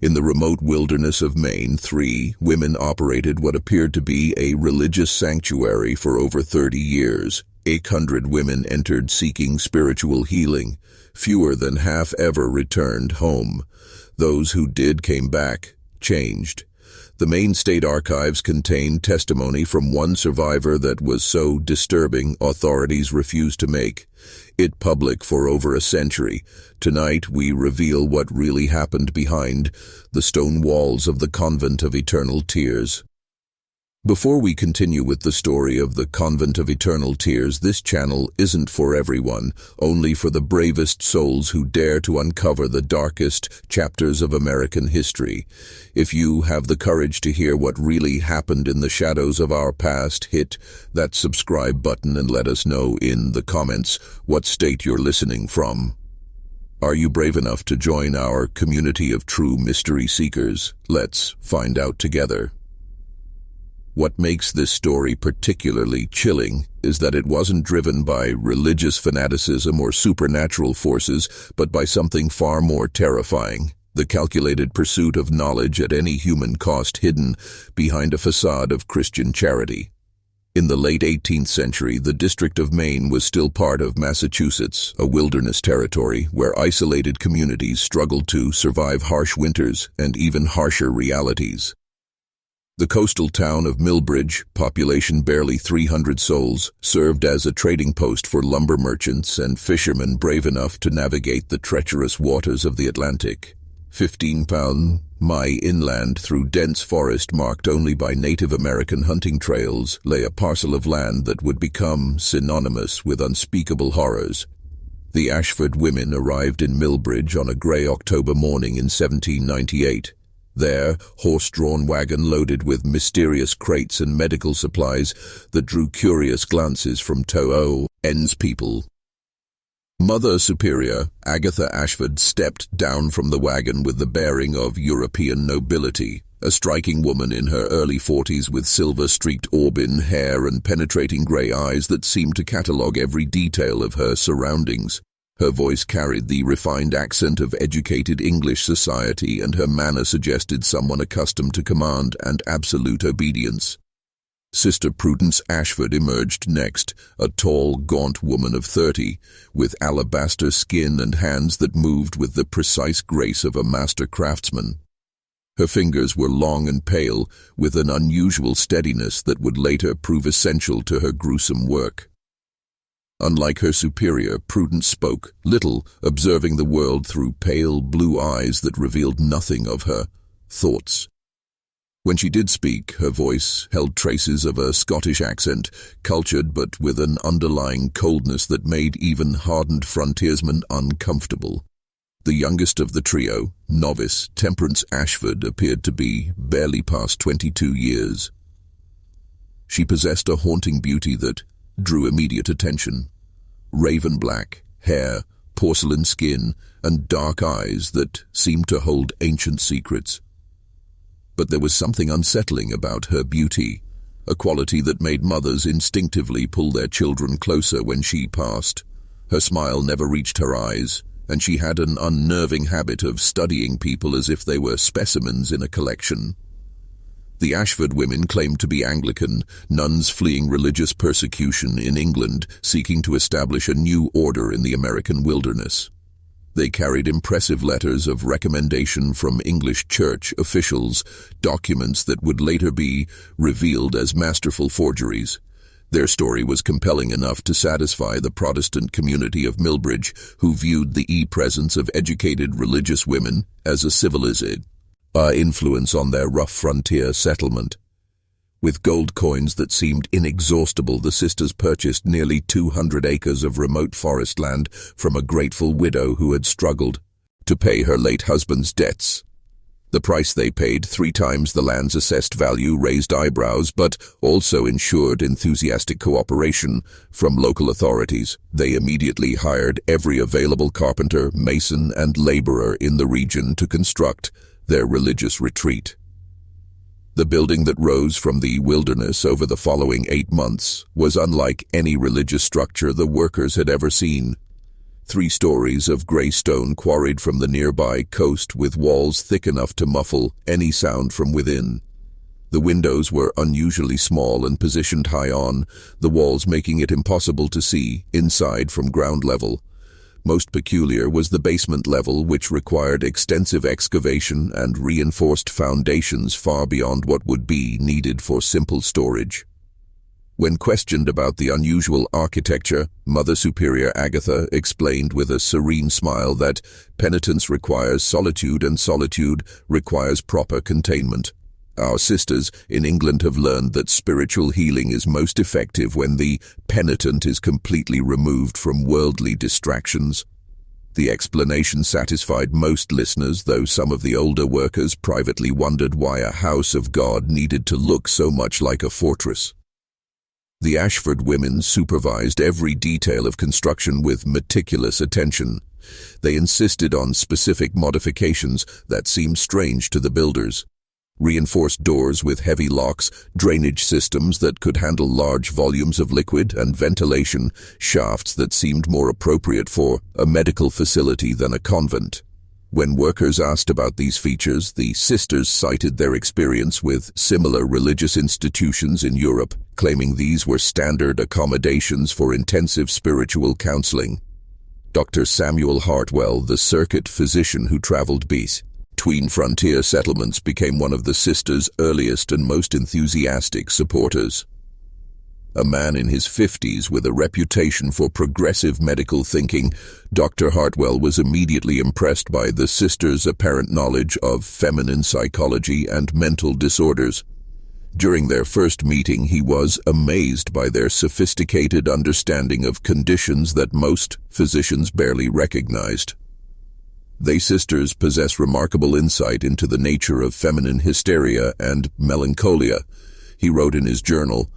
In the remote wilderness of Maine, 3 women operated what appeared to be a religious sanctuary for over 30 years. 800 women entered seeking spiritual healing. Fewer than half ever returned home. Those who did came back, changed. The Maine State Archives contain testimony from one survivor that was so disturbing authorities refused to make it public for over a century. Tonight we reveal what really happened behind the stone walls of the Convent of Eternal Tears. Before we continue with the story of the Convent of Eternal Tears, this channel isn't for everyone, only for the bravest souls who dare to uncover the darkest chapters of American history. If you have the courage to hear what really happened in the shadows of our past, hit that subscribe button and let us know in the comments what state you're listening from. Are you brave enough to join our community of true mystery seekers? Let's find out together. What makes this story particularly chilling is that it wasn't driven by religious fanaticism or supernatural forces, but by something far more terrifying: the calculated pursuit of knowledge at any human cost, hidden behind a facade of Christian charity. In the late 18th century, the District of Maine was still part of Massachusetts, a wilderness territory where isolated communities struggled to survive harsh winters and even harsher realities. The coastal town of Millbridge, population barely 300 souls, served as a trading post for lumber merchants and fishermen brave enough to navigate the treacherous waters of the Atlantic. 15 miles inland through dense forest marked only by Native American hunting trails lay a parcel of land that would become synonymous with unspeakable horrors. The Ashford women arrived in Millbridge on a grey October morning in 1798. Their horse-drawn wagon loaded with mysterious crates and medical supplies that drew curious glances from To'o's people. Mother Superior Agatha Ashford stepped down from the wagon with the bearing of European nobility, a striking woman in her early 40s with silver-streaked auburn hair and penetrating grey eyes that seemed to catalogue every detail of her surroundings. Her voice carried the refined accent of educated English society, and her manner suggested someone accustomed to command and absolute obedience. Sister Prudence Ashford emerged next, a tall, gaunt woman of 30, with alabaster skin and hands that moved with the precise grace of a master craftsman. Her fingers were long and pale, with an unusual steadiness that would later prove essential to her gruesome work. Unlike her superior, Prudence spoke little, observing the world through pale blue eyes that revealed nothing of her thoughts. When she did speak, her voice held traces of a Scottish accent, cultured but with an underlying coldness that made even hardened frontiersmen uncomfortable. The youngest of the trio, novice Temperance Ashford, appeared to be barely past 22 years. She possessed a haunting beauty that drew immediate attention. Raven black hair, porcelain skin, and dark eyes that seemed to hold ancient secrets. But there was something unsettling about her beauty, a quality that made mothers instinctively pull their children closer when she passed. Her smile never reached her eyes, and she had an unnerving habit of studying people as if they were specimens in a collection. The Ashford women claimed to be Anglican, nuns fleeing religious persecution in England, seeking to establish a new order in the American wilderness. They carried impressive letters of recommendation from English church officials, documents that would later be revealed as masterful forgeries. Their story was compelling enough to satisfy the Protestant community of Millbridge, who viewed the presence of educated religious women as a civilized influence on their rough frontier settlement. With gold coins that seemed inexhaustible, the sisters purchased nearly 200 acres of remote forest land from a grateful widow who had struggled to pay her late husband's debts. The price they paid, 3 times the land's assessed value, raised eyebrows, but also ensured enthusiastic cooperation from local authorities. They immediately hired every available carpenter, mason, and laborer in the region to construct their religious retreat. The building that rose from the wilderness over the following 8 months was unlike any religious structure the workers had ever seen. 3 stories of grey stone quarried from the nearby coast with walls thick enough to muffle any sound from within. The windows were unusually small and positioned high on, the walls making it impossible to see inside from ground level. Most peculiar was the basement level, which required extensive excavation and reinforced foundations far beyond what would be needed for simple storage. When questioned about the unusual architecture, Mother Superior Agatha explained with a serene smile that penitence requires solitude and solitude requires proper containment. Our sisters in England have learned that spiritual healing is most effective when the penitent is completely removed from worldly distractions. The explanation satisfied most listeners, though some of the older workers privately wondered why a house of God needed to look so much like a fortress. The Ashford women supervised every detail of construction with meticulous attention. They insisted on specific modifications that seemed strange to the builders. Reinforced doors with heavy locks, drainage systems that could handle large volumes of liquid, and ventilation shafts that seemed more appropriate for a medical facility than a convent. When workers asked about these features, the sisters cited their experience with similar religious institutions in Europe, claiming these were standard accommodations for intensive spiritual counseling. Dr. Samuel Hartwell, the circuit physician who traveled between frontier settlements, became one of the sisters' earliest and most enthusiastic supporters. A man in his 50s with a reputation for progressive medical thinking, Dr. Hartwell was immediately impressed by the sisters' apparent knowledge of feminine psychology and mental disorders. During their first meeting, he was amazed by their sophisticated understanding of conditions that most physicians barely recognized. They sisters possess remarkable insight into the nature of feminine hysteria and melancholia, he wrote in his journal.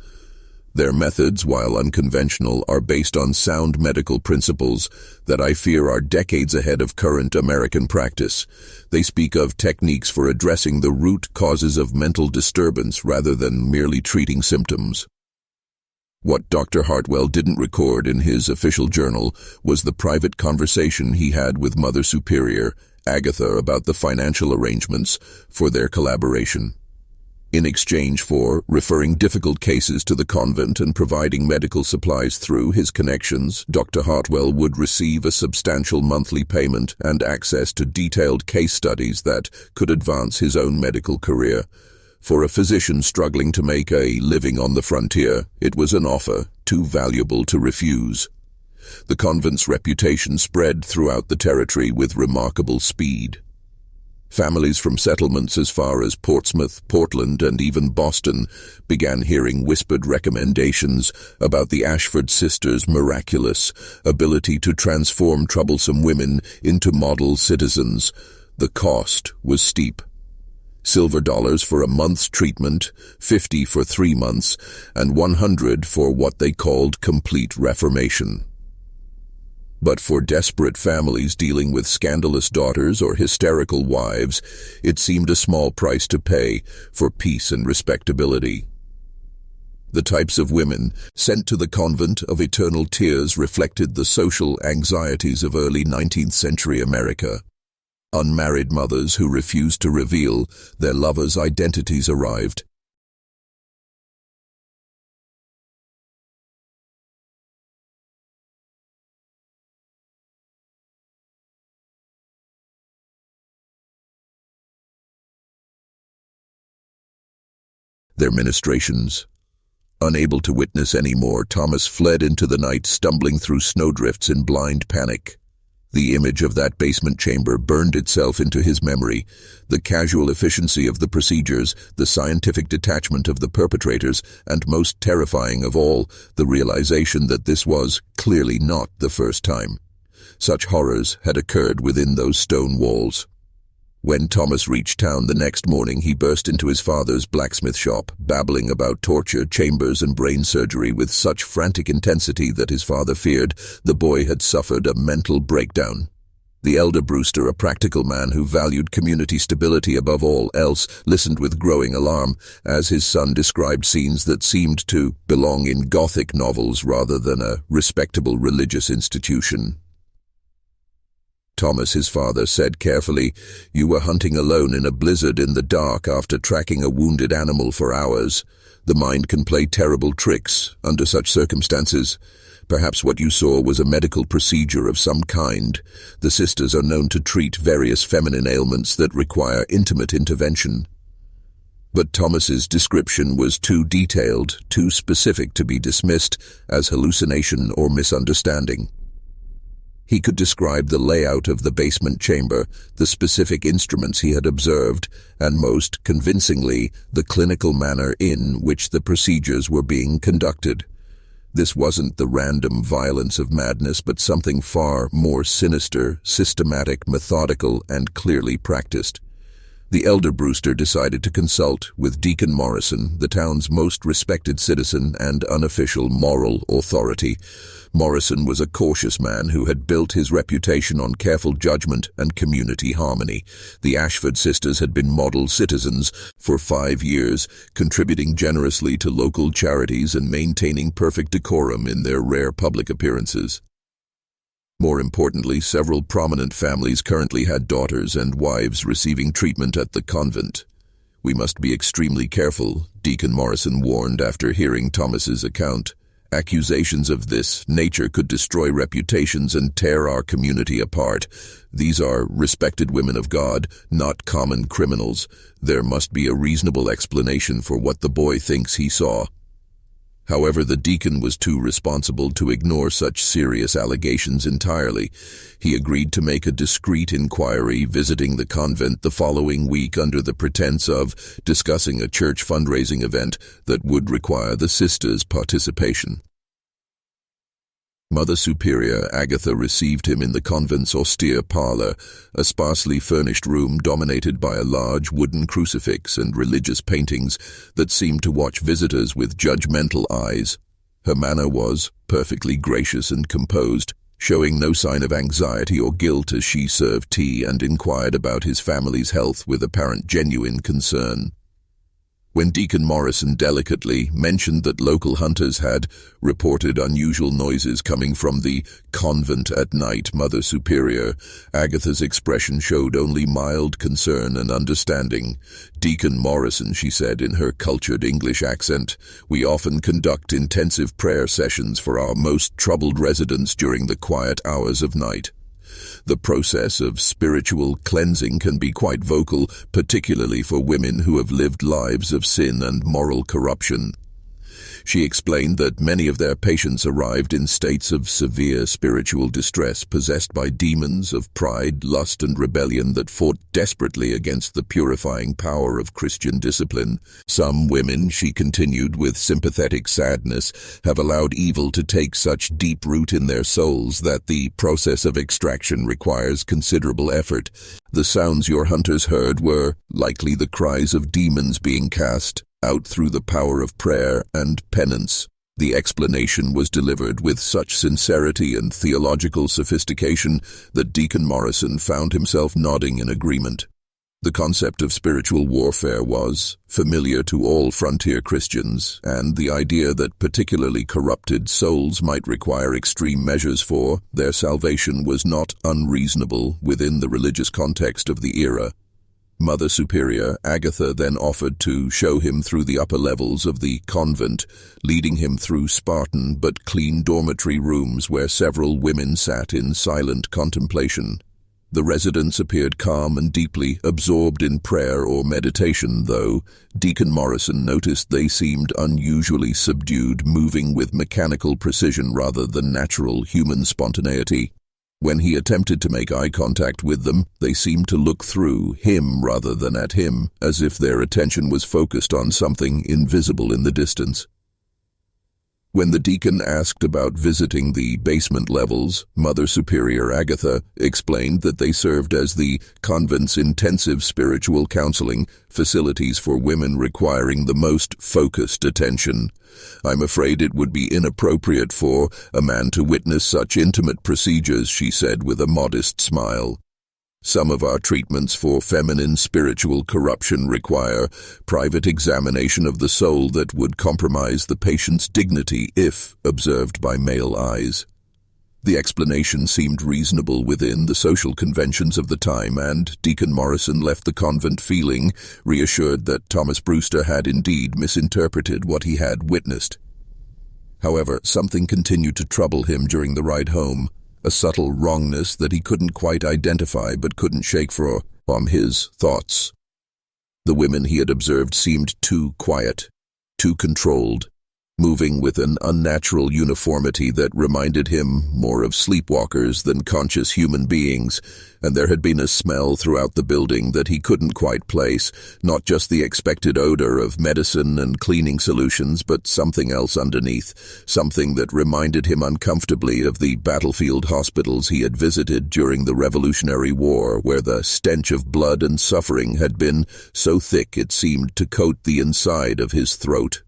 Their methods, while unconventional, are based on sound medical principles that I fear are decades ahead of current American practice. They speak of techniques for addressing the root causes of mental disturbance rather than merely treating symptoms. What Dr. Hartwell didn't record in his official journal was the private conversation he had with Mother Superior Agatha about the financial arrangements for their collaboration. In exchange for referring difficult cases to the convent and providing medical supplies through his connections, Dr. Hartwell would receive a substantial monthly payment and access to detailed case studies that could advance his own medical career. For a physician struggling to make a living on the frontier, it was an offer too valuable to refuse. The convent's reputation spread throughout the territory with remarkable speed. Families from settlements as far as Portsmouth, Portland, and even Boston began hearing whispered recommendations about the Ashford sisters' miraculous ability to transform troublesome women into model citizens. The cost was steep. Silver dollars for a month's treatment, 50 for 3 months, and 100 for what they called complete reformation. But for desperate families dealing with scandalous daughters or hysterical wives, it seemed a small price to pay for peace and respectability. The types of women sent to the Convent of Eternal Tears reflected the social anxieties of early 19th century America. Unmarried mothers who refused to reveal their lovers' identities arrived. Their ministrations. Unable to witness any more, Thomas fled into the night, stumbling through snowdrifts in blind panic. The image of that basement chamber burned itself into his memory. The casual efficiency of the procedures, the scientific detachment of the perpetrators, and most terrifying of all, the realization that this was clearly not the first time such horrors had occurred within those stone walls. When Thomas reached town the next morning, he burst into his father's blacksmith shop, babbling about torture chambers and brain surgery with such frantic intensity that his father feared the boy had suffered a mental breakdown. The elder Brewster, a practical man who valued community stability above all else, listened with growing alarm as his son described scenes that seemed to belong in Gothic novels rather than a respectable religious institution. Thomas, his father, said carefully. "You were hunting alone in a blizzard in the dark after tracking a wounded animal for hours. The mind can play terrible tricks under such circumstances. Perhaps what you saw was a medical procedure of some kind. The sisters are known to treat various feminine ailments that require intimate intervention." But Thomas's description was too detailed, too specific to be dismissed as hallucination or misunderstanding. He could describe the layout of the basement chamber, the specific instruments he had observed, and most convincingly, the clinical manner in which the procedures were being conducted. This wasn't the random violence of madness, but something far more sinister, systematic, methodical, and clearly practiced. The elder Brewster decided to consult with Deacon Morrison, the town's most respected citizen and unofficial moral authority. Morrison was a cautious man who had built his reputation on careful judgment and community harmony. The Ashford sisters had been model citizens for 5 years, contributing generously to local charities and maintaining perfect decorum in their rare public appearances. More importantly, several prominent families currently had daughters and wives receiving treatment at the convent. "We must be extremely careful," Deacon Morrison warned after hearing Thomas's account. "Accusations of this nature could destroy reputations and tear our community apart. These are respected women of God, not common criminals. There must be a reasonable explanation for what the boy thinks he saw." However, the deacon was too responsible to ignore such serious allegations entirely. He agreed to make a discreet inquiry, visiting the convent the following week under the pretense of discussing a church fundraising event that would require the sisters' participation. Mother Superior Agatha received him in the convent's austere parlor, a sparsely furnished room dominated by a large wooden crucifix and religious paintings that seemed to watch visitors with judgmental eyes. Her manner was perfectly gracious and composed, showing no sign of anxiety or guilt as she served tea and inquired about his family's health with apparent genuine concern. When Deacon Morrison delicately mentioned that local hunters had reported unusual noises coming from the convent at night, Mother Superior Agatha's expression showed only mild concern and understanding. "Deacon Morrison," she said in her cultured English accent, "we often conduct intensive prayer sessions for our most troubled residents during the quiet hours of night. The process of spiritual cleansing can be quite vocal, particularly for women who have lived lives of sin and moral corruption." She explained that many of their patients arrived in states of severe spiritual distress, possessed by demons of pride, lust, and rebellion that fought desperately against the purifying power of Christian discipline. "Some women," she continued with sympathetic sadness, "have allowed evil to take such deep root in their souls that the process of extraction requires considerable effort. The sounds your hunters heard were likely the cries of demons being cast out through the power of prayer and penance." The explanation was delivered with such sincerity and theological sophistication that Deacon Morrison found himself nodding in agreement. The concept of spiritual warfare was familiar to all frontier Christians, and the idea that particularly corrupted souls might require extreme measures for their salvation was not unreasonable within the religious context of the era. Mother Superior Agatha then offered to show him through the upper levels of the convent, leading him through Spartan but clean dormitory rooms where several women sat in silent contemplation. The residents appeared calm and deeply absorbed in prayer or meditation, though Deacon Morrison noticed they seemed unusually subdued, moving with mechanical precision rather than natural human spontaneity. When he attempted to make eye contact with them, they seemed to look through him rather than at him, as if their attention was focused on something invisible in the distance. When the deacon asked about visiting the basement levels, Mother Superior Agatha explained that they served as the convent's intensive spiritual counseling facilities for women requiring the most focused attention. "I'm afraid it would be inappropriate for a man to witness such intimate procedures," she said with a modest smile. "Some of our treatments for feminine spiritual corruption require private examination of the soul that would compromise the patient's dignity if observed by male eyes." The explanation seemed reasonable within the social conventions of the time, and Deacon Morrison left the convent feeling reassured that Thomas Brewster had indeed misinterpreted what he had witnessed. However, something continued to trouble him during the ride home, a subtle wrongness that he couldn't quite identify but couldn't shake from his thoughts. The women he had observed seemed too quiet, too controlled, moving with an unnatural uniformity that reminded him more of sleepwalkers than conscious human beings, and there had been a smell throughout the building that he couldn't quite place, not just the expected odor of medicine and cleaning solutions, but something else underneath, something that reminded him uncomfortably of the battlefield hospitals he had visited during the Revolutionary War, where the stench of blood and suffering had been so thick it seemed to coat the inside of his throat.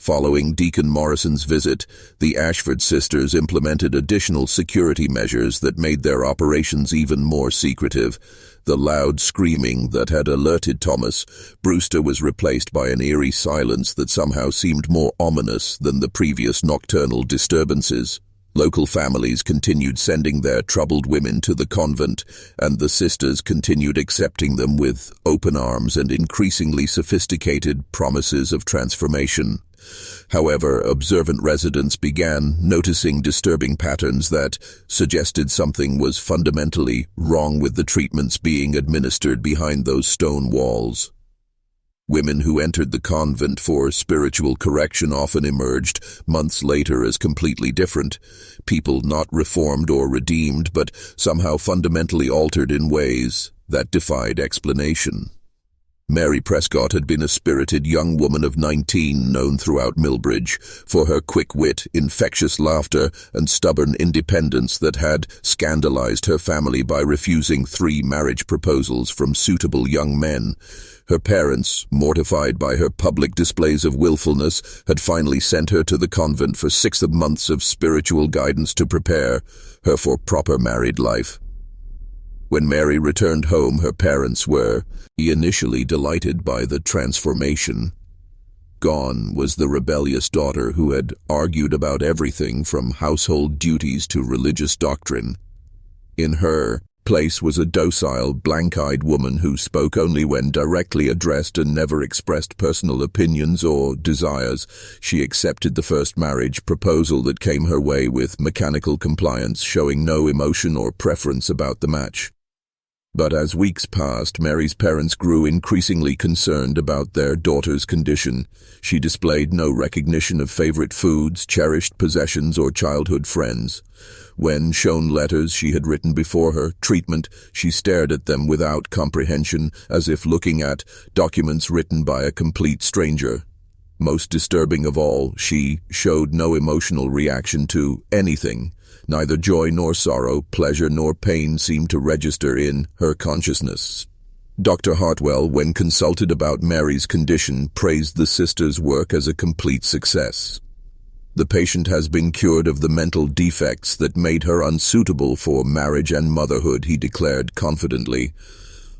Following Deacon Morrison's visit, the Ashford sisters implemented additional security measures that made their operations even more secretive. The loud screaming that had alerted Thomas Brewster was replaced by an eerie silence that somehow seemed more ominous than the previous nocturnal disturbances. Local families continued sending their troubled women to the convent, and the sisters continued accepting them with open arms and increasingly sophisticated promises of transformation. However, observant residents began noticing disturbing patterns that suggested something was fundamentally wrong with the treatments being administered behind those stone walls. Women who entered the convent for spiritual correction often emerged months later as completely different, people not reformed or redeemed, but somehow fundamentally altered in ways that defied explanation. Mary Prescott had been a spirited young woman of 19 known throughout Millbridge for her quick wit, infectious laughter, and stubborn independence that had scandalized her family by refusing 3 marriage proposals from suitable young men. Her parents, mortified by her public displays of willfulness, had finally sent her to the convent for 6 months of spiritual guidance to prepare her for proper married life. When Mary returned home, her parents were initially delighted by the transformation. Gone was the rebellious daughter who had argued about everything from household duties to religious doctrine. In her place was a docile, blank-eyed woman who spoke only when directly addressed and never expressed personal opinions or desires. She accepted the first marriage proposal that came her way with mechanical compliance, showing no emotion or preference about the match. But as weeks passed, Mary's parents grew increasingly concerned about their daughter's condition. She displayed no recognition of favorite foods, cherished possessions, or childhood friends. When shown letters she had written before her treatment, she stared at them without comprehension, as if looking at documents written by a complete stranger. Most disturbing of all, she showed no emotional reaction to anything. Neither joy nor sorrow, pleasure nor pain seemed to register in her consciousness. Dr. Hartwell, when consulted about Mary's condition, praised the sisters' work as a complete success. The patient has been cured of the mental defects that made her unsuitable for marriage and motherhood, he declared confidently.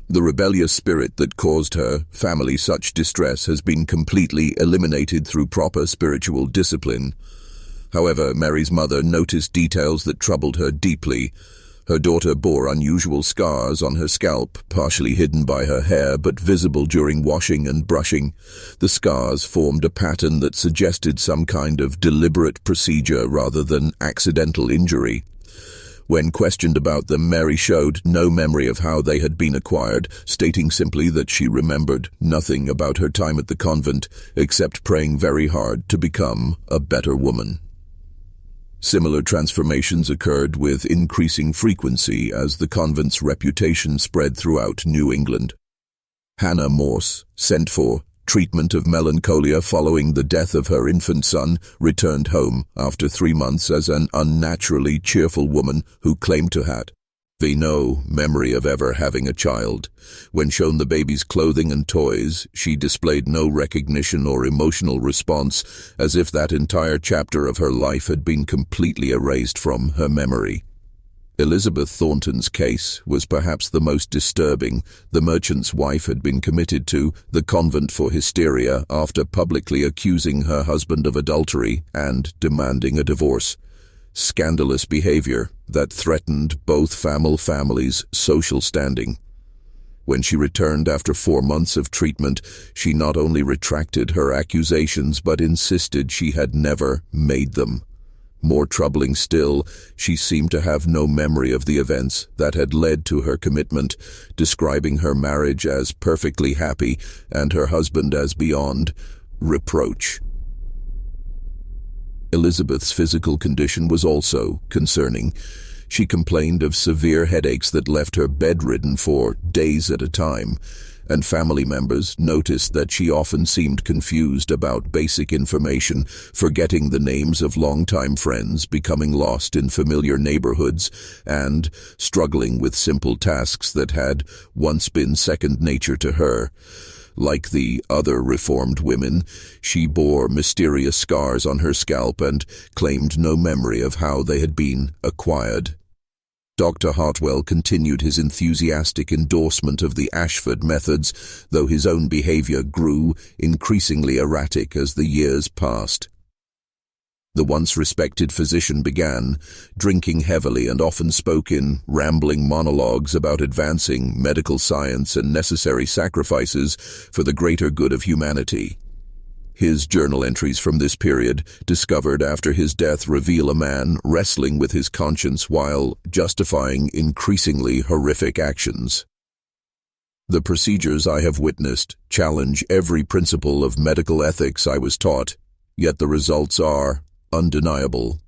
The rebellious spirit that caused her family such distress has been completely eliminated through proper spiritual discipline. However, Mary's mother noticed details that troubled her deeply. Her daughter bore unusual scars on her scalp, partially hidden by her hair but visible during washing and brushing. The scars formed a pattern that suggested some kind of deliberate procedure rather than accidental injury. When questioned about them, Mary showed no memory of how they had been acquired, stating simply that she remembered nothing about her time at the convent, except praying very hard to become a better woman. Similar transformations occurred with increasing frequency as the convent's reputation spread throughout New England. Hannah Morse, sent for treatment of melancholia following the death of her infant son, returned home after 3 months as an unnaturally cheerful woman who claimed to have no memory of ever having a child. When shown the baby's clothing and toys, she displayed no recognition or emotional response, as if that entire chapter of her life had been completely erased from her memory. Elizabeth Thornton's case was perhaps the most disturbing. The merchant's wife had been committed to the convent for hysteria after publicly accusing her husband of adultery and demanding a divorce. scandalous behavior that threatened both families' social standing. When she returned after 4 months of treatment, she not only retracted her accusations but insisted she had never made them. More troubling still, she seemed to have no memory of the events that had led to her commitment, describing her marriage as perfectly happy and her husband as beyond reproach. Elizabeth's physical condition was also concerning. She complained of severe headaches that left her bedridden for days at a time, and family members noticed that she often seemed confused about basic information, forgetting the names of longtime friends, becoming lost in familiar neighborhoods, and struggling with simple tasks that had once been second nature to her. Like the other reformed women, she bore mysterious scars on her scalp and claimed no memory of how they had been acquired. Dr. Hartwell continued his enthusiastic endorsement of the Ashford methods, though his own behavior grew increasingly erratic as the years passed. The once respected physician began drinking heavily and often spoke in rambling monologues about advancing medical science and necessary sacrifices for the greater good of humanity. His journal entries from this period, discovered after his death, reveal a man wrestling with his conscience while justifying increasingly horrific actions. The procedures I have witnessed challenge every principle of medical ethics I was taught, yet the results are undeniable.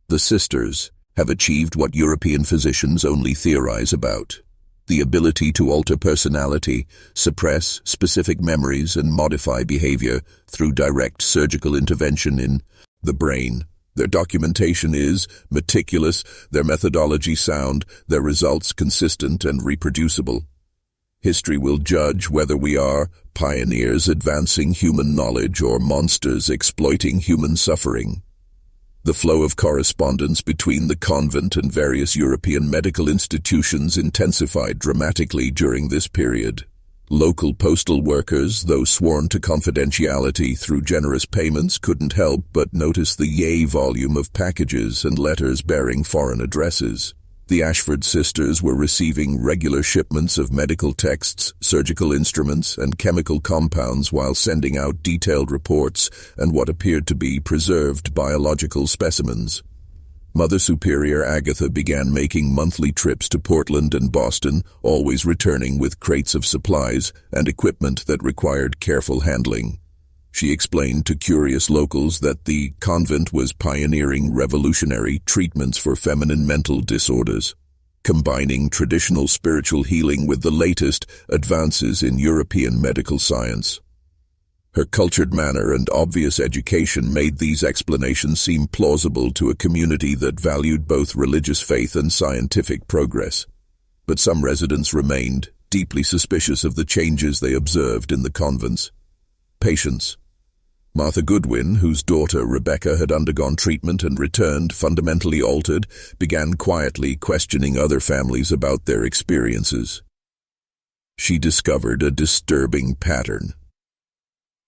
The sisters have achieved what European physicians only theorize about: the ability to alter personality, suppress specific memories, and modify behavior through direct surgical intervention in the brain. Their documentation is meticulous, their methodology sound, their results consistent and reproducible. History will judge whether we are pioneers advancing human knowledge or monsters exploiting human suffering. The flow of correspondence between the convent and various European medical institutions intensified dramatically during this period. Local postal workers, though sworn to confidentiality through generous payments, couldn't help but notice the volume of packages and letters bearing foreign addresses. The Ashford sisters were receiving regular shipments of medical texts, surgical instruments, and chemical compounds while sending out detailed reports and what appeared to be preserved biological specimens. Mother Superior Agatha began making monthly trips to Portland and Boston, always returning with crates of supplies and equipment that required careful handling. She explained to curious locals that the convent was pioneering revolutionary treatments for feminine mental disorders, combining traditional spiritual healing with the latest advances in European medical science. Her cultured manner and obvious education made these explanations seem plausible to a community that valued both religious faith and scientific progress. But some residents remained deeply suspicious of the changes they observed in the convents. Patients. Martha Goodwin, whose daughter Rebecca had undergone treatment and returned fundamentally altered, began quietly questioning other families about their experiences. She discovered a disturbing pattern.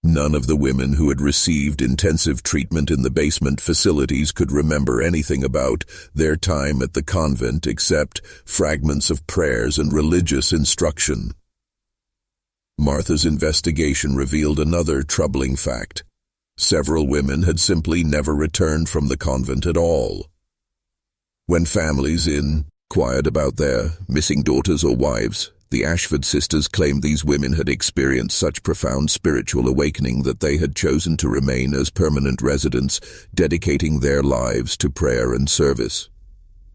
None of the women who had received intensive treatment in the basement facilities could remember anything about their time at the convent except fragments of prayers and religious instruction. Martha's investigation revealed another troubling fact. Several women had simply never returned from the convent at all. When families inquired about their missing daughters or wives, the Ashford sisters claimed these women had experienced such profound spiritual awakening that they had chosen to remain as permanent residents, dedicating their lives to prayer and service.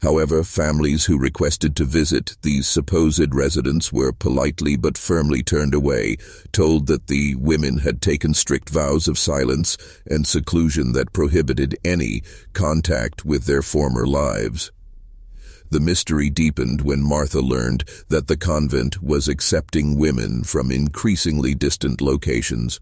However, families who requested to visit these supposed residents were politely but firmly turned away, told that the women had taken strict vows of silence and seclusion that prohibited any contact with their former lives. The mystery deepened when Martha learned that the convent was accepting women from increasingly distant locations.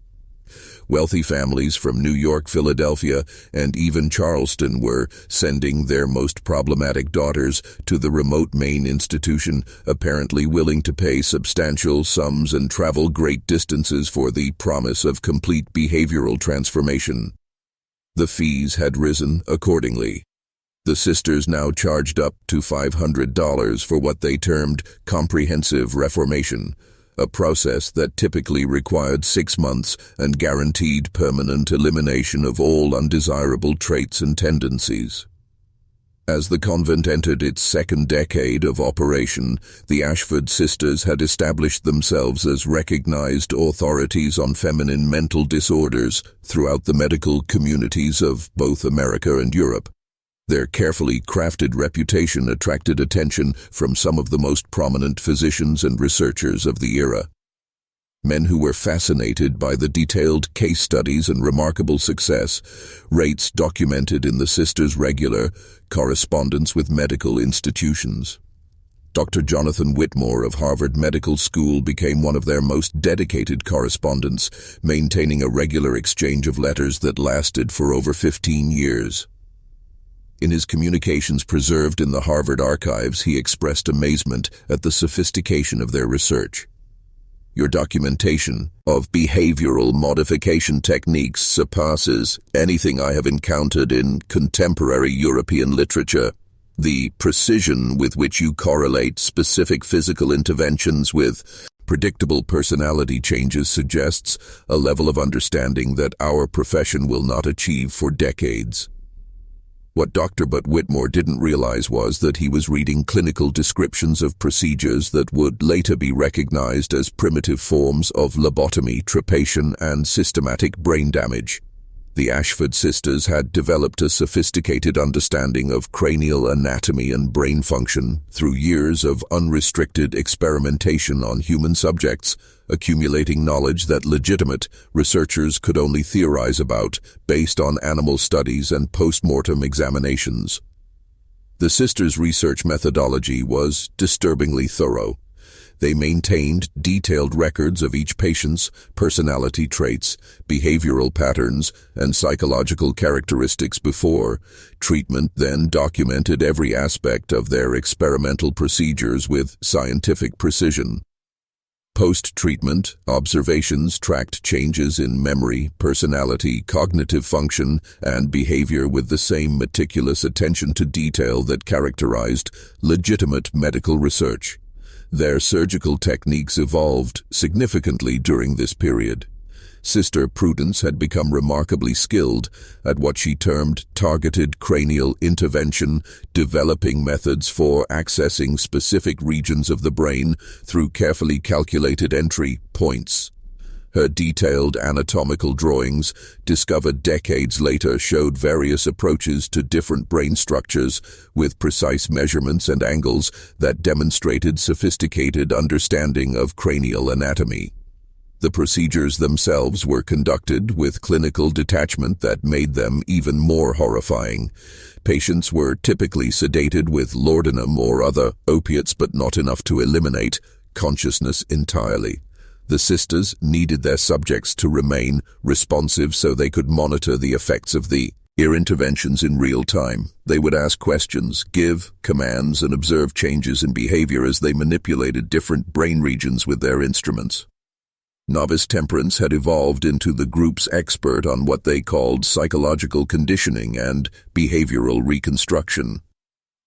Wealthy families from New York, Philadelphia, and even Charleston were sending their most problematic daughters to the remote Maine institution, apparently willing to pay substantial sums and travel great distances for the promise of complete behavioral transformation. The fees had risen accordingly. The sisters now charged up to $500 for what they termed comprehensive reformation, a process that typically required 6 months and guaranteed permanent elimination of all undesirable traits and tendencies. As the convent entered its second decade of operation, the Ashford sisters had established themselves as recognized authorities on feminine mental disorders throughout the medical communities of both America and Europe. Their carefully crafted reputation attracted attention from some of the most prominent physicians and researchers of the era. Men who were fascinated by the detailed case studies and remarkable success rates documented in the sisters' regular correspondence with medical institutions. Dr. Jonathan Whitmore of Harvard Medical School became one of their most dedicated correspondents, maintaining a regular exchange of letters that lasted for over 15 years. In his communications preserved in the Harvard archives, he expressed amazement at the sophistication of their research. Your documentation of behavioral modification techniques surpasses anything I have encountered in contemporary European literature. The precision with which you correlate specific physical interventions with predictable personality changes suggests a level of understanding that our profession will not achieve for decades. What Dr. Whitmore didn't realize was that he was reading clinical descriptions of procedures that would later be recognized as primitive forms of lobotomy, trepidation, and systematic brain damage. The Ashford sisters had developed a sophisticated understanding of cranial anatomy and brain function through years of unrestricted experimentation on human subjects, accumulating knowledge that legitimate researchers could only theorize about based on animal studies and post-mortem examinations. The sisters' research methodology was disturbingly thorough. They maintained detailed records of each patient's personality traits, behavioral patterns, and psychological characteristics before treatment, then documented every aspect of their experimental procedures with scientific precision. Post-treatment, observations tracked changes in memory, personality, cognitive function, and behavior with the same meticulous attention to detail that characterized legitimate medical research. Their surgical techniques evolved significantly during this period. Sister Prudence had become remarkably skilled at what she termed targeted cranial intervention, developing methods for accessing specific regions of the brain through carefully calculated entry points. Her detailed anatomical drawings, discovered decades later, showed various approaches to different brain structures with precise measurements and angles that demonstrated sophisticated understanding of cranial anatomy. The procedures themselves were conducted with clinical detachment that made them even more horrifying. Patients were typically sedated with laudanum or other opiates, but not enough to eliminate consciousness entirely. The sisters needed their subjects to remain responsive so they could monitor the effects of the interventions in real time. They would ask questions, give commands, and observe changes in behavior as they manipulated different brain regions with their instruments. Novice Temperance had evolved into the group's expert on what they called psychological conditioning and behavioral reconstruction.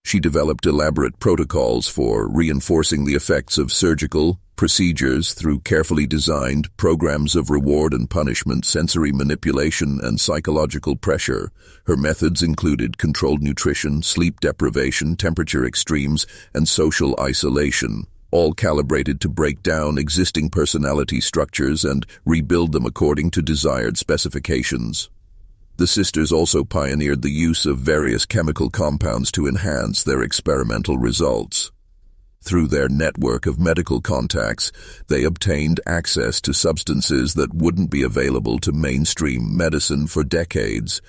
She developed elaborate protocols for reinforcing the effects of surgical procedures through carefully designed programs of reward and punishment, sensory manipulation, and psychological pressure. Her methods included controlled nutrition, sleep deprivation, temperature extremes, and social isolation, all calibrated to break down existing personality structures and rebuild them according to desired specifications. The sisters also pioneered the use of various chemical compounds to enhance their experimental results. Through their network of medical contacts, they obtained access to substances that wouldn't be available to mainstream medicine for decades.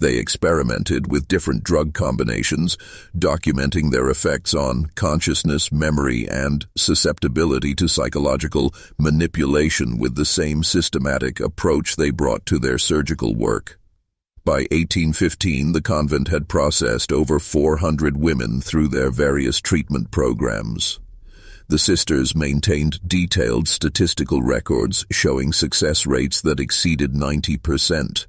They experimented with different drug combinations, documenting their effects on consciousness, memory, and susceptibility to psychological manipulation with the same systematic approach they brought to their surgical work. By 1815, the convent had processed over 400 women through their various treatment programs. The sisters maintained detailed statistical records showing success rates that exceeded 90%.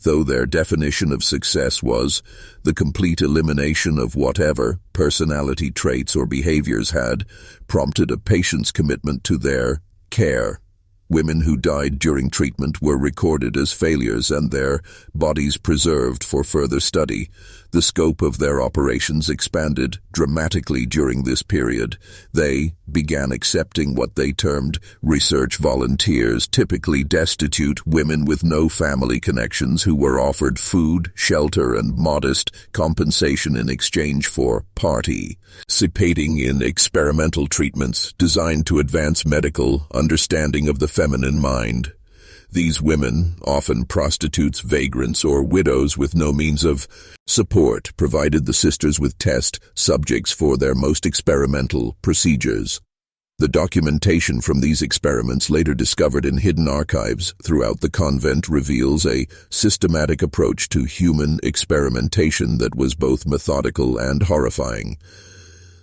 though their definition of success was the complete elimination of whatever personality traits or behaviors had prompted a patient's commitment to their care. Women who died during treatment were recorded as failures and their bodies preserved for further study. The scope of their operations expanded dramatically during this period. They began accepting what they termed research volunteers, typically destitute women with no family connections who were offered food, shelter, and modest compensation in exchange for participating in experimental treatments designed to advance medical understanding of the feminine mind. These women, often prostitutes, vagrants, or widows with no means of support, provided the sisters with test subjects for their most experimental procedures. The documentation from these experiments, later discovered in hidden archives throughout the convent, reveals a systematic approach to human experimentation that was both methodical and horrifying.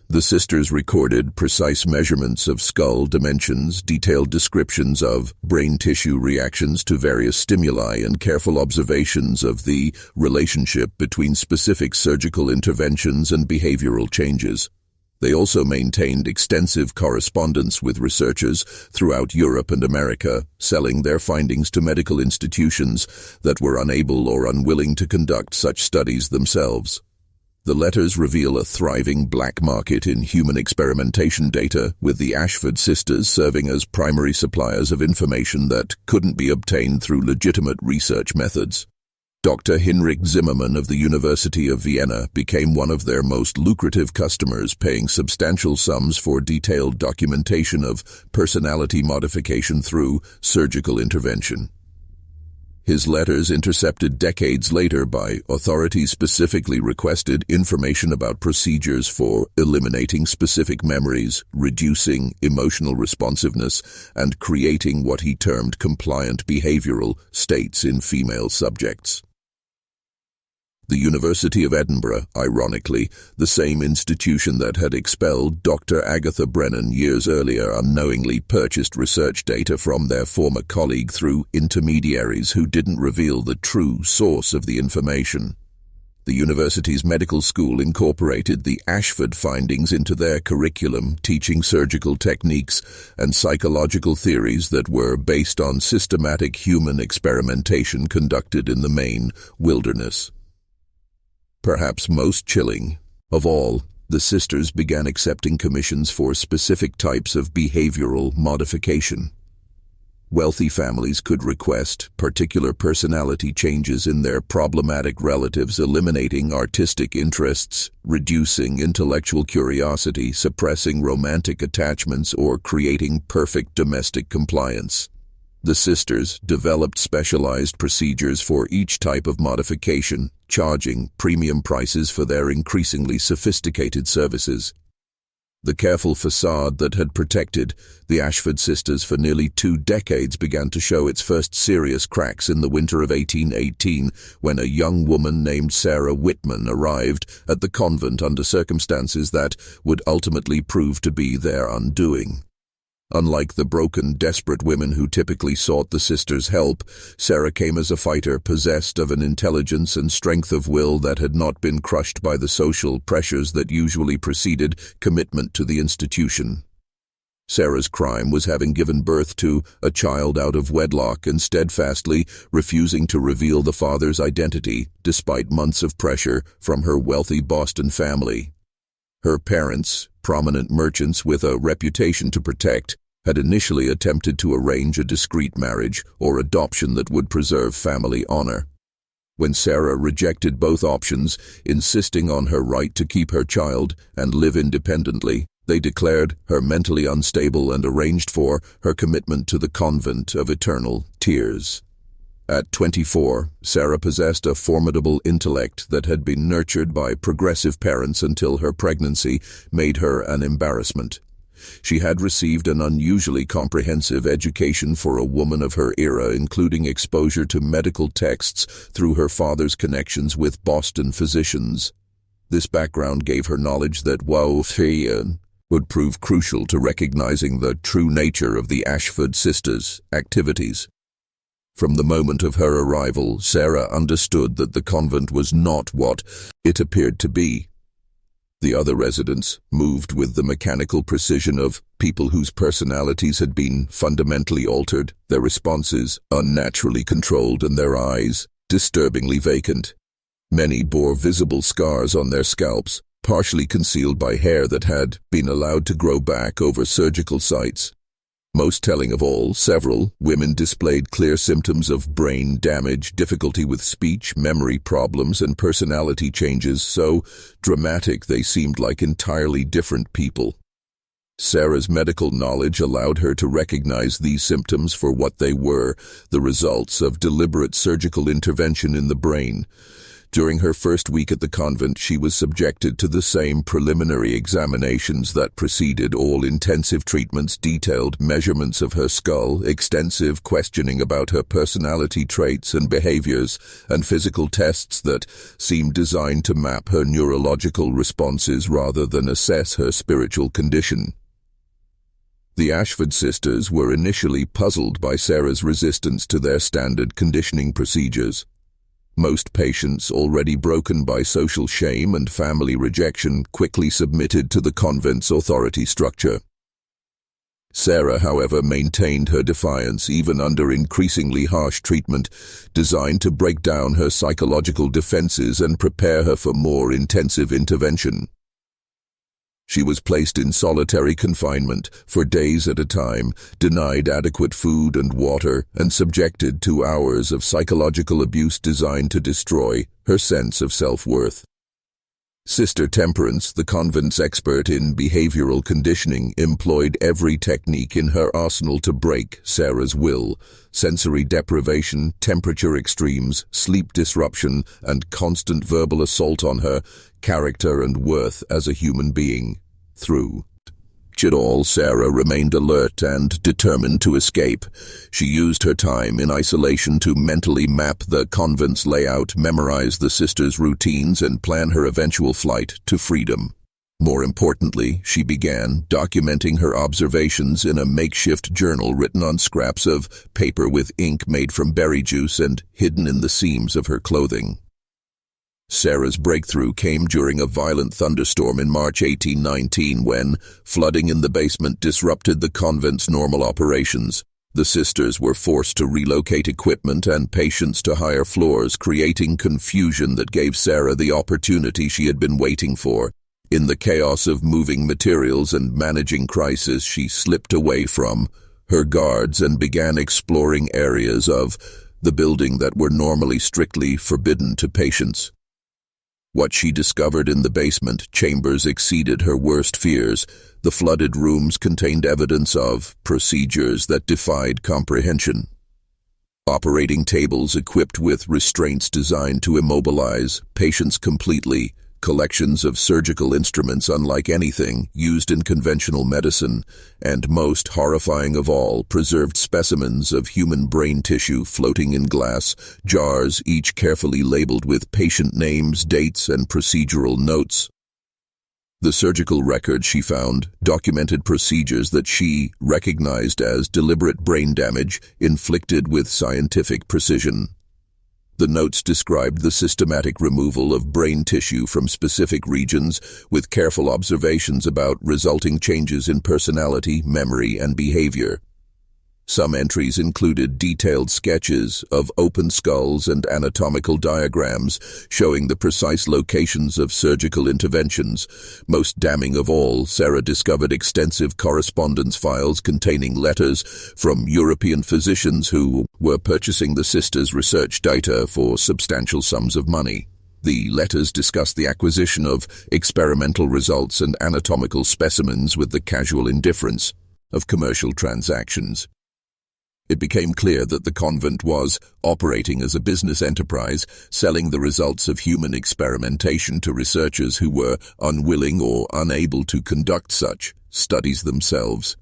The sisters recorded precise measurements of skull dimensions, detailed descriptions of brain tissue reactions to various stimuli, and careful observations of the relationship between specific surgical interventions and behavioral changes. They also maintained extensive correspondence with researchers throughout Europe and America, selling their findings to medical institutions that were unable or unwilling to conduct such studies themselves. The letters reveal a thriving black market in human experimentation data, with the Ashford sisters serving as primary suppliers of information that couldn't be obtained through legitimate research methods. Dr. Hinrich Zimmermann of the University of Vienna became one of their most lucrative customers, paying substantial sums for detailed documentation of personality modification through surgical intervention. His letters, intercepted decades later by authorities, specifically requested information about procedures for eliminating specific memories, reducing emotional responsiveness, and creating what he termed compliant behavioral states in female subjects. The University of Edinburgh, ironically, the same institution that had expelled Dr. Agatha Brennan years earlier, unknowingly purchased research data from their former colleague through intermediaries who didn't reveal the true source of the information. The university's medical school incorporated the Ashford findings into their curriculum, teaching surgical techniques and psychological theories that were based on systematic human experimentation conducted in the Maine wilderness. Perhaps most chilling of all, the sisters began accepting commissions for specific types of behavioral modification. Wealthy families could request particular personality changes in their problematic relatives, eliminating artistic interests, reducing intellectual curiosity, suppressing romantic attachments, or creating perfect domestic compliance. The sisters developed specialized procedures for each type of modification, charging premium prices for their increasingly sophisticated services. The careful facade that had protected the Ashford sisters for nearly 2 decades began to show its first serious cracks in the winter of 1818, when a young woman named Sarah Whitman arrived at the convent under circumstances that would ultimately prove to be their undoing. Unlike the broken, desperate women who typically sought the sisters' help, Sarah came as a fighter, possessed of an intelligence and strength of will that had not been crushed by the social pressures that usually preceded commitment to the institution. Sarah's crime was having given birth to a child out of wedlock and steadfastly refusing to reveal the father's identity, despite months of pressure from her wealthy Boston family. Her parents, prominent merchants with a reputation to protect, had initially attempted to arrange a discreet marriage or adoption that would preserve family honor. When Sarah rejected both options, insisting on her right to keep her child and live independently, they declared her mentally unstable and arranged for her commitment to the Convent of Eternal Tears. At 24, Sarah possessed a formidable intellect that had been nurtured by progressive parents until her pregnancy made her an embarrassment. She had received an unusually comprehensive education for a woman of her era, including exposure to medical texts through her father's connections with Boston physicians. This background gave her knowledge that would prove crucial to recognizing the true nature of the Ashford sisters' activities. From the moment of her arrival, Sarah understood that the convent was not what it appeared to be. The other residents moved with the mechanical precision of people whose personalities had been fundamentally altered, their responses unnaturally controlled, and their eyes disturbingly vacant. Many bore visible scars on their scalps, partially concealed by hair that had been allowed to grow back over surgical sites. Most telling of all, several women displayed clear symptoms of brain damage, difficulty with speech, memory problems, and personality changes so dramatic they seemed like entirely different people. Sarah's medical knowledge allowed her to recognize these symptoms for what they were, the results of deliberate surgical intervention in the brain. During her first week at the convent, she was subjected to the same preliminary examinations that preceded all intensive treatments, detailed measurements of her skull, extensive questioning about her personality traits and behaviors, and physical tests that seemed designed to map her neurological responses rather than assess her spiritual condition. The Ashford sisters were initially puzzled by Sarah's resistance to their standard conditioning procedures. Most patients, already broken by social shame and family rejection, quickly submitted to the convent's authority structure. Sarah, however, maintained her defiance even under increasingly harsh treatment, designed to break down her psychological defenses and prepare her for more intensive intervention. She was placed in solitary confinement for days at a time, denied adequate food and water, and subjected to hours of psychological abuse designed to destroy her sense of self-worth. Sister Temperance, the convent's expert in behavioral conditioning, employed every technique in her arsenal to break Sarah's will. Sensory deprivation, temperature extremes, sleep disruption, and constant verbal assault on her character and worth as a human being. Through it all, Sarah remained alert and determined to escape. She used her time in isolation to mentally map the convent's layout, memorize the sisters' routines, and plan her eventual flight to freedom. More importantly, she began documenting her observations in a makeshift journal written on scraps of paper with ink made from berry juice and hidden in the seams of her clothing. Sarah's breakthrough came during a violent thunderstorm in March 1819 when flooding in the basement disrupted the convent's normal operations. The sisters were forced to relocate equipment and patients to higher floors, creating confusion that gave Sarah the opportunity she had been waiting for. In the chaos of moving materials and managing crisis, she slipped away from her guards and began exploring areas of the building that were normally strictly forbidden to patients. What she discovered in the basement chambers exceeded her worst fears. The flooded rooms contained evidence of procedures that defied comprehension. Operating tables equipped with restraints designed to immobilize patients completely, collections of surgical instruments unlike anything used in conventional medicine, and most horrifying of all, preserved specimens of human brain tissue floating in glass jars, each carefully labeled with patient names, dates, and procedural notes. The surgical records she found documented procedures that she recognized as deliberate brain damage inflicted with scientific precision. The notes described the systematic removal of brain tissue from specific regions, with careful observations about resulting changes in personality, memory, and behavior. Some entries included detailed sketches of open skulls and anatomical diagrams showing the precise locations of surgical interventions. Most damning of all, Sarah discovered extensive correspondence files containing letters from European physicians who were purchasing the sisters' research data for substantial sums of money. The letters discussed the acquisition of experimental results and anatomical specimens with the casual indifference of commercial transactions. It became clear that the convent was operating as a business enterprise, selling the results of human experimentation to researchers who were unwilling or unable to conduct such studies themselves.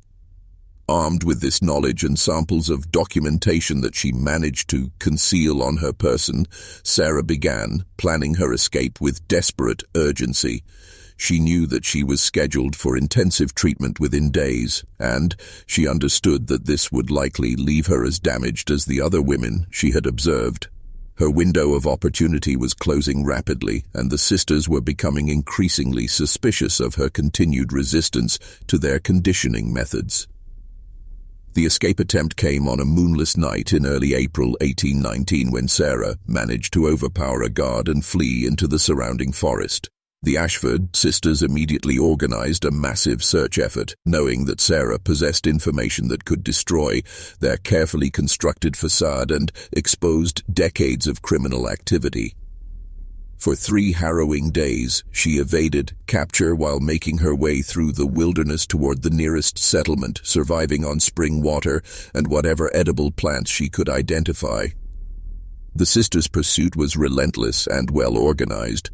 Armed with this knowledge and samples of documentation that she managed to conceal on her person, Sarah began planning her escape with desperate urgency. She knew that she was scheduled for intensive treatment within days, and she understood that this would likely leave her as damaged as the other women she had observed. Her window of opportunity was closing rapidly, and the sisters were becoming increasingly suspicious of her continued resistance to their conditioning methods. The escape attempt came on a moonless night in early April 1819 when Sarah managed to overpower a guard and flee into the surrounding forest. The Ashford sisters immediately organized a massive search effort, knowing that Sarah possessed information that could destroy their carefully constructed facade and exposed decades of criminal activity. For 3 harrowing days, she evaded capture while making her way through the wilderness toward the nearest settlement, surviving on spring water and whatever edible plants she could identify. The sisters' pursuit was relentless and well organized.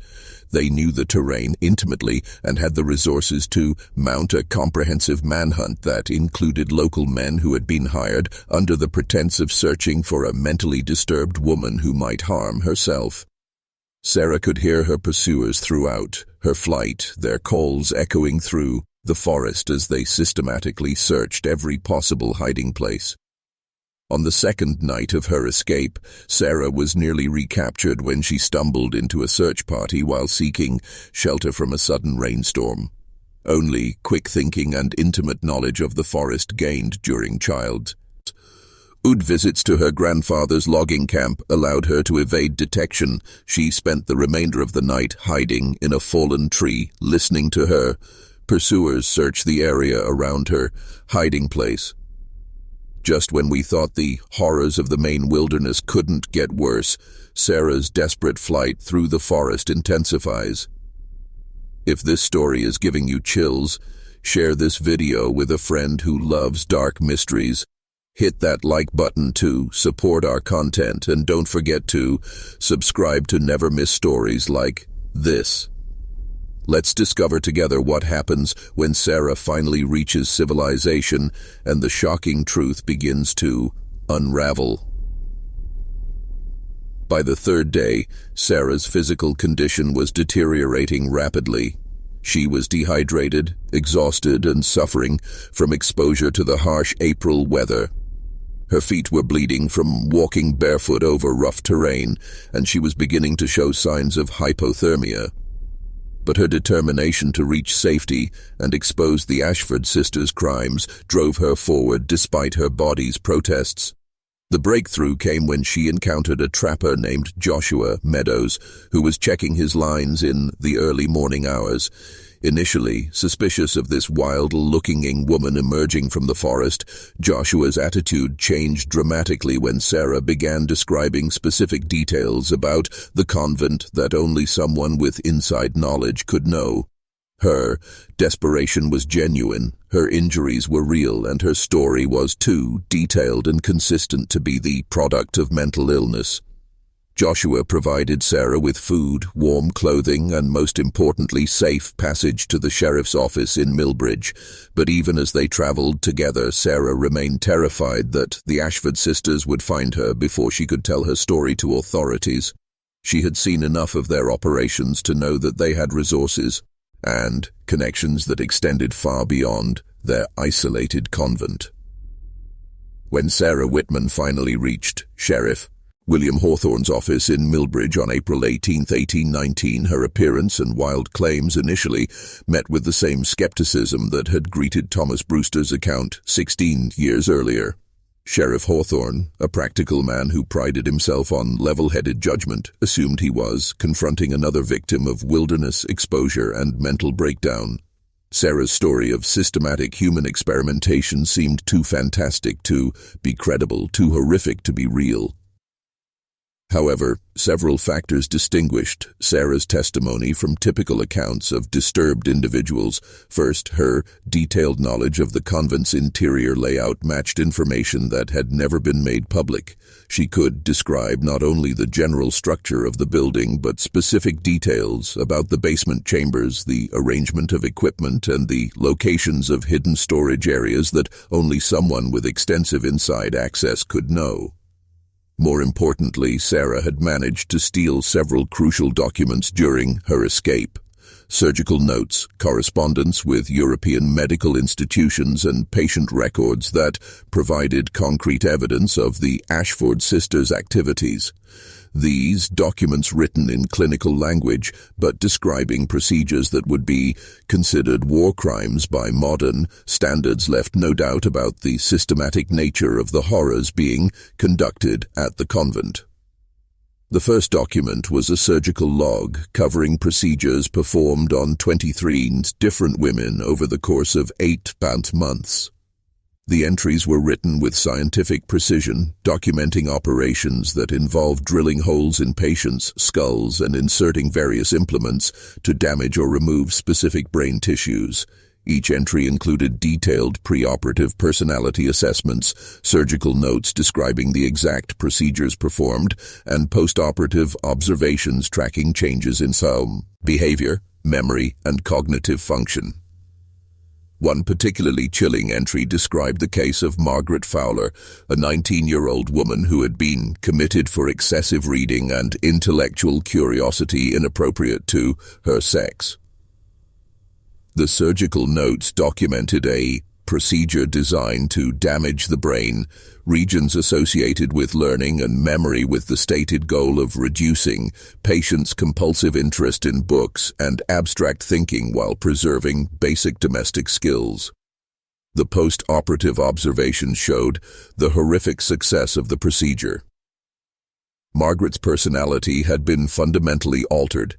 They knew the terrain intimately and had the resources to mount a comprehensive manhunt that included local men who had been hired under the pretense of searching for a mentally disturbed woman who might harm herself. Sarah could hear her pursuers throughout her flight, their calls echoing through the forest as they systematically searched every possible hiding place. On the second night of her escape, Sarah was nearly recaptured when she stumbled into a search party while seeking shelter from a sudden rainstorm. Only quick thinking and intimate knowledge of the forest gained during childhood visits to her grandfather's logging camp allowed her to evade detection. She spent the remainder of the night hiding in a fallen tree, listening to her pursuers search the area around her hiding place. Just when we thought the horrors of the Maine wilderness couldn't get worse, Sarah's desperate flight through the forest intensifies. If this story is giving you chills, share this video with a friend who loves dark mysteries. Hit that like button to support our content, and don't forget to subscribe to never miss stories like this. Let's discover together what happens when Sarah finally reaches civilization and the shocking truth begins to unravel. By the 3rd day, Sarah's physical condition was deteriorating rapidly. She was dehydrated, exhausted, and suffering from exposure to the harsh April weather. Her feet were bleeding from walking barefoot over rough terrain, and she was beginning to show signs of hypothermia. But her determination to reach safety and expose the Ashford sisters' crimes drove her forward despite her body's protests. The breakthrough came when she encountered a trapper named Joshua Meadows, who was checking his lines in the early morning hours. Initially suspicious of this wild-looking woman emerging from the forest, Joshua's attitude changed dramatically when Sarah began describing specific details about the convent that only someone with inside knowledge could know. Her desperation was genuine, her injuries were real, and her story was too detailed and consistent to be the product of mental illness. Joshua provided Sarah with food, warm clothing, and most importantly, safe passage to the sheriff's office in Millbridge. But even as they traveled together, Sarah remained terrified that the Ashford sisters would find her before she could tell her story to authorities. She had seen enough of their operations to know that they had resources and connections that extended far beyond their isolated convent. When Sarah Whitman finally reached Sheriff William Hawthorne's office in Millbridge on April 18, 1819, her appearance and wild claims initially met with the same skepticism that had greeted Thomas Brewster's account 16 years earlier. Sheriff Hawthorne, a practical man who prided himself on level-headed judgment, assumed he was confronting another victim of wilderness exposure and mental breakdown. Sarah's story of systematic human experimentation seemed too fantastic to be credible, too horrific to be real. However, several factors distinguished Sarah's testimony from typical accounts of disturbed individuals. First, her detailed knowledge of the convent's interior layout matched information that had never been made public. She could describe not only the general structure of the building, but specific details about the basement chambers, the arrangement of equipment, and the locations of hidden storage areas that only someone with extensive inside access could know. More importantly, Sarah had managed to steal several crucial documents during her escape. Surgical notes, correspondence with European medical institutions and patient records that provided concrete evidence of the Ashford sisters' activities. These documents written in clinical language, but describing procedures that would be considered war crimes by modern standards, left no doubt about the systematic nature of the horrors being conducted at the convent. The first document was a surgical log covering procedures performed on 23 different women over the course of 8 months. The entries were written with scientific precision, documenting operations that involved drilling holes in patients' skulls and inserting various implements to damage or remove specific brain tissues. Each entry included detailed preoperative personality assessments, surgical notes describing the exact procedures performed, and postoperative observations tracking changes in behavior, memory, and cognitive function. One particularly chilling entry described the case of Margaret Fowler, a 19-year-old woman who had been committed for excessive reading and intellectual curiosity inappropriate to her sex. The surgical notes documented a procedure designed to damage the brain, regions associated with learning and memory, with the stated goal of reducing patients' compulsive interest in books and abstract thinking while preserving basic domestic skills. The post-operative observations showed the horrific success of the procedure. Margaret's personality had been fundamentally altered.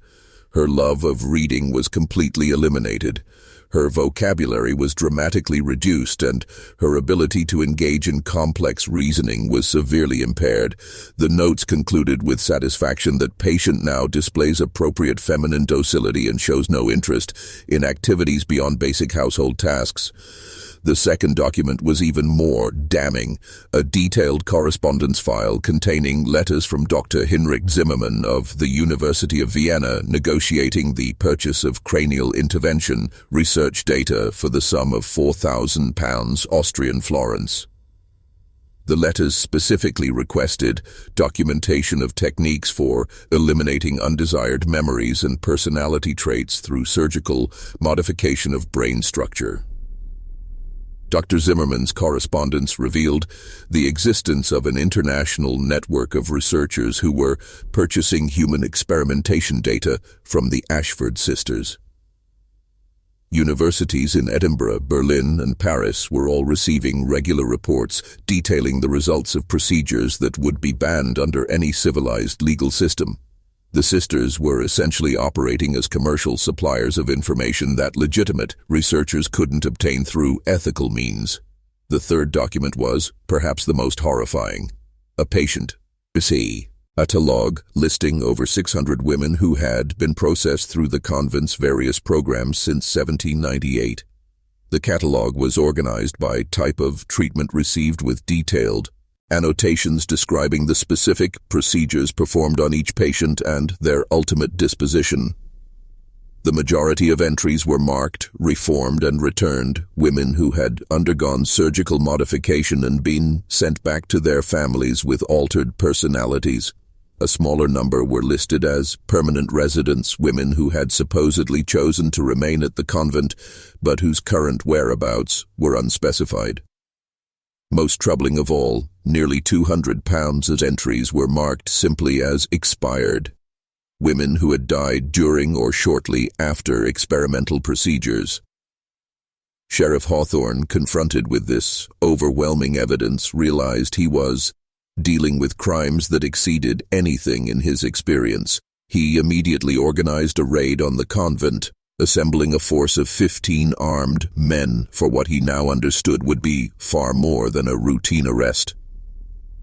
Her love of reading was completely eliminated. Her vocabulary was dramatically reduced, and her ability to engage in complex reasoning was severely impaired. The notes concluded with satisfaction that patient now displays appropriate feminine docility and shows no interest in activities beyond basic household tasks. The second document was even more damning, a detailed correspondence file containing letters from Dr. Hinrich Zimmermann of the University of Vienna negotiating the purchase of cranial intervention research data for the sum of £4,000 Austrian florins. The letters specifically requested documentation of techniques for eliminating undesired memories and personality traits through surgical modification of brain structure. Dr. Zimmermann's correspondence revealed the existence of an international network of researchers who were purchasing human experimentation data from the Ashford sisters. Universities in Edinburgh, Berlin, and Paris were all receiving regular reports detailing the results of procedures that would be banned under any civilized legal system. The sisters were essentially operating as commercial suppliers of information that legitimate researchers couldn't obtain through ethical means. The third document was, perhaps the most horrifying, a patient catalog listing over 600 women who had been processed through the convent's various programs since 1798. The catalog was organized by type of treatment received with detailed annotations describing the specific procedures performed on each patient and their ultimate disposition. The majority of entries were marked, reformed, and returned women who had undergone surgical modification and been sent back to their families with altered personalities. A smaller number were listed as permanent residents, women who had supposedly chosen to remain at the convent, but whose current whereabouts were unspecified. Most troubling of all, nearly £200 as entries were marked simply as expired. Women who had died during or shortly after experimental procedures. Sheriff Hawthorne, confronted with this overwhelming evidence, realized he was dealing with crimes that exceeded anything in his experience. He immediately organized a raid on the convent, assembling a force of 15 armed men for what he now understood would be far more than a routine arrest.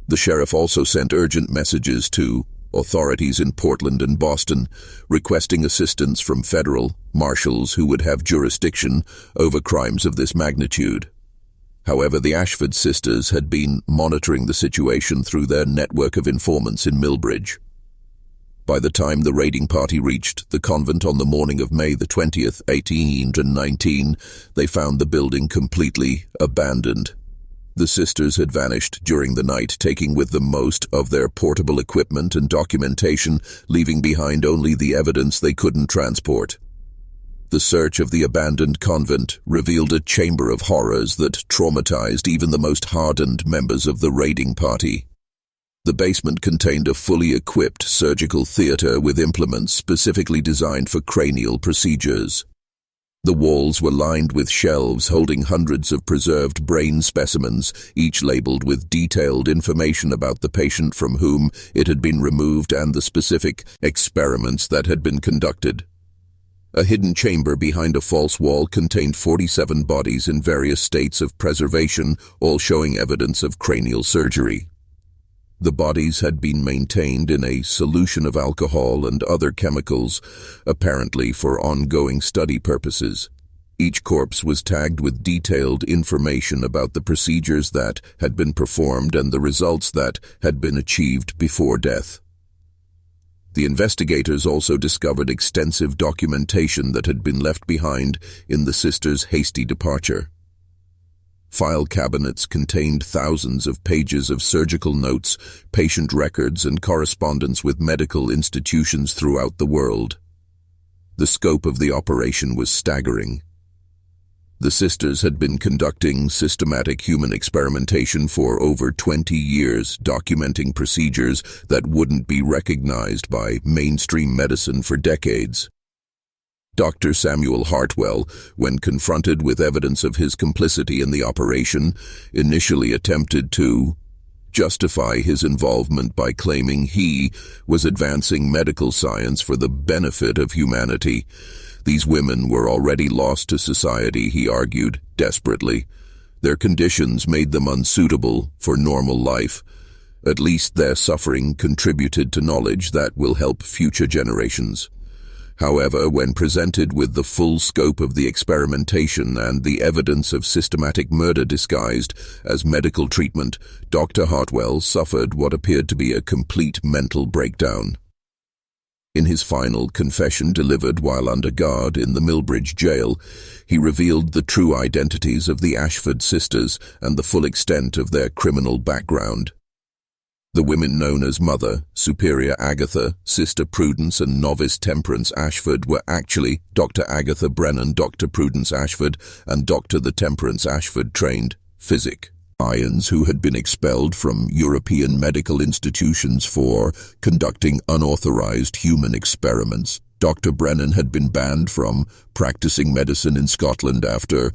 The sheriff also sent urgent messages to authorities in Portland and Boston, requesting assistance from federal marshals who would have jurisdiction over crimes of this magnitude. However, the Ashford sisters had been monitoring the situation through their network of informants in Millbridge. By the time the raiding party reached the convent on the morning of May the 20th, 1819, they found the building completely abandoned. The sisters had vanished during the night, taking with them most of their portable equipment and documentation, leaving behind only the evidence they couldn't transport. The search of the abandoned convent revealed a chamber of horrors that traumatized even the most hardened members of the raiding party. The basement contained a fully equipped surgical theater with implements specifically designed for cranial procedures. The walls were lined with shelves holding hundreds of preserved brain specimens, each labeled with detailed information about the patient from whom it had been removed and the specific experiments that had been conducted. A hidden chamber behind a false wall contained 47 bodies in various states of preservation, all showing evidence of cranial surgery. The bodies had been maintained in a solution of alcohol and other chemicals, apparently for ongoing study purposes. Each corpse was tagged with detailed information about the procedures that had been performed and the results that had been achieved before death. The investigators also discovered extensive documentation that had been left behind in the sisters' hasty departure. File cabinets contained thousands of pages of surgical notes, patient records, and correspondence with medical institutions throughout the world. The scope of the operation was staggering. The sisters had been conducting systematic human experimentation for over 20 years, documenting procedures that wouldn't be recognized by mainstream medicine for decades. Dr. Samuel Hartwell, when confronted with evidence of his complicity in the operation, initially attempted to justify his involvement by claiming he was advancing medical science for the benefit of humanity. These women were already lost to society, he argued, desperately. Their conditions made them unsuitable for normal life. At least their suffering contributed to knowledge that will help future generations. However, when presented with the full scope of the experimentation and the evidence of systematic murder disguised as medical treatment, Dr. Hartwell suffered what appeared to be a complete mental breakdown. In his final confession delivered while under guard in the Millbridge jail, he revealed the true identities of the Ashford sisters and the full extent of their criminal background. The women known as Mother, Superior Agatha, Sister Prudence, and Novice Temperance Ashford were actually Dr. Agatha Brennan, Dr. Prudence Ashford, and Dr. the Temperance Ashford trained physic. Lions who had been expelled from European medical institutions for conducting unauthorized human experiments. Dr. Brennan had been banned from practicing medicine in Scotland after